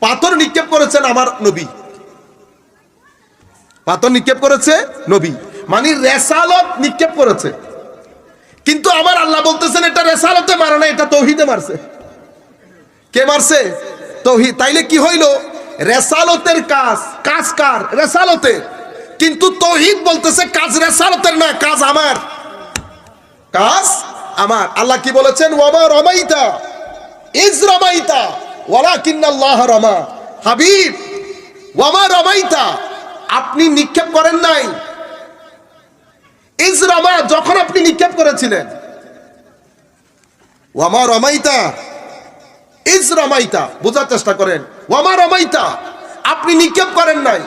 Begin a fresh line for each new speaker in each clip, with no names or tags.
পাথর নিক্ষেপ করেছেন আমার নবী, পাথর নিক্ষেপ করেছে নবী, মানে রেসালত নিক্ষেপ করেছে। কিন্তু আমার আল্লাহ বলতেছেন এটা রেসালতে মারে না, এটা তৌহিদে মারছে। কে মারছে? তৌহিদ। তাইলে কি হইল? রেসালতের কাজ, কাজ কার? রেসালতে। কিন্তু তৌহিদ বলতেছে কাজ রেসালতের না, কাজ আমার, কাজ আমার। আল্লাহ কি বলেছেন? ওয়ামা রমাইতা ইজ রমাইতা ওয়ালাকিন্নাল্লাহ রামা। হাবিব, ওয়ামা রমাইতা, আপনি নিক্ষেপ করেন নাই, ইজ রমা, যখন আপনি নিক্ষেপ করেছিলেন। ওয়ামা রমাইতা ইজ রমাইতা, বোঝার চেষ্টা করেন। ওয়ামা রমাইতা, আপনি নিক্ষেপ করেন নাই,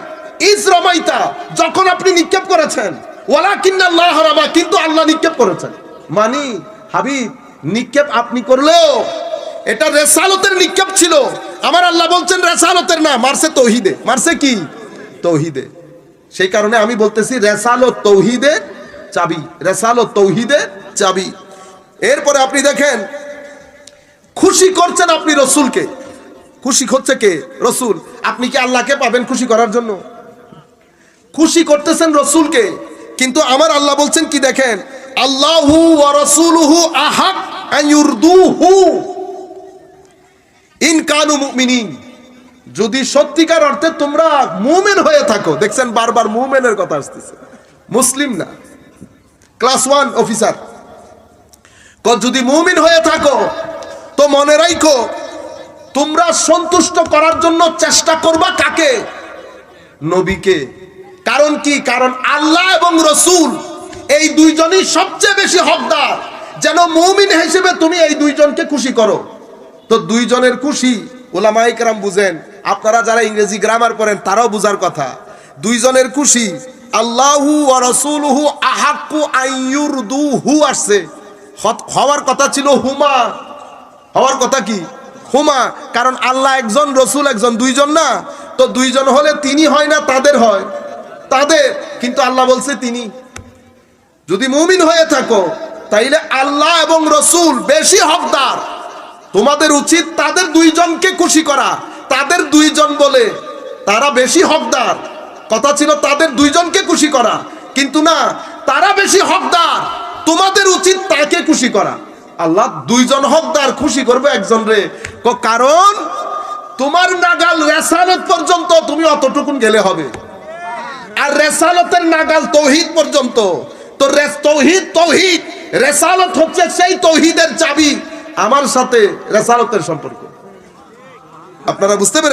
ইজ রমাইতা, যখন আপনি নিক্ষেপ করেছেন, ওয়ালাকিন্নাল্লাহ রামা, কিন্তু আল্লাহ নিক্ষেপ করেছেন। মানে হাবিব, নিক্ষেপ আপনি করলেও এটা রেসালতের নিক্ষেপ ছিল। আমার আল্লাহ বলছেন রেসালতের না, মারছে তৌহিদে। মারছে কি? তৌহিদে। সেই কারণে আমি বলতেছি রেসালত তৌহিদের চাবি, রেসালত তৌহিদের চাবি। এরপরে আপনি দেখেন, খুশি করছেন আপনি রসুলকে। খুশি হচ্ছে কে? রসুল। আপনি কি আল্লাহকে পাবেন খুশি করার জন্য? খুশি করতেছেন রসুলকে। কিন্তু আমার আল্লাহ বলছেন কি দেখেন, আল্লাহু ওয়া রাসূলুহু আহাক আন ইউরদুহু ইন কানু মুমিনিন। যদি সত্যিকার অর্থে তোমরা মুমিন হয়ে থাকো, দেখছেন বারবার মুমিনের কথা আসতেছে, মুসলিম না, ক্লাস 1 অফিসার। যদি মুমিন হয়ে থাকো তো মনে রাখো তোমরা সন্তুষ্ট করার জন্য চেষ্টা করবা কাকে? নবীকে। কারণ কি? কারণ আল্লাহ এবং রসুল এই দুইজনই সবচেয়ে বেশি হকদার যেন মুমিন হিসেবে তুমি এই দুইজনকে খুশি করো। তো দুইজনের খুশি উলামায়ে কেরাম বুঝেন, আপনারা যারা ইংরেজি গ্রামার পড়েন তারাও বুঝার কথা। দুইজনের খুশি আল্লাহু ওয়া রাসূলুহু আহাক্কু আন ইউরদুহু আসছে, হওয়ার কথা ছিল হুমা, হওয়ার কথা কি? হুমা। কারণ আল্লাহ একজন, রসুল একজন, দুইজন না। তো দুইজন হলে তিনি হয় না তাদের হয়? তাদের। কিন্তু আল্লাহ বলছে তিনি। যদি মুমিন হয়ে থাকো তাইলে আল্লাহ এবং রসুল বেশি হকদার, তোমাদের উচিত তাদের দুইজনকে খুশি করা। তাদের দুইজন বলে তারা বেশি হকদার, কথা ছিল তাদের দুইজনকে খুশি করা, কিন্তু না, তারা বেশি হকদার, তোমাদের উচিত তাকে খুশি করা। আল্লাহ দুইজন হকদার, খুশি করবে একজন রে। কারণ তোমার নাগাল রেসালত পর্যন্ত তুমি অতটুকুন গেলে হবে, আর রেসালতের নাগাল তৌহিদ পর্যন্ত। তো তৌহিদ, তৌহিদ, রেসালত হচ্ছে সেই তৌহিদের চাবি। আমার সাথে রেসালতের সম্পর্ক আপনারা বুঝতে পেরেছেন?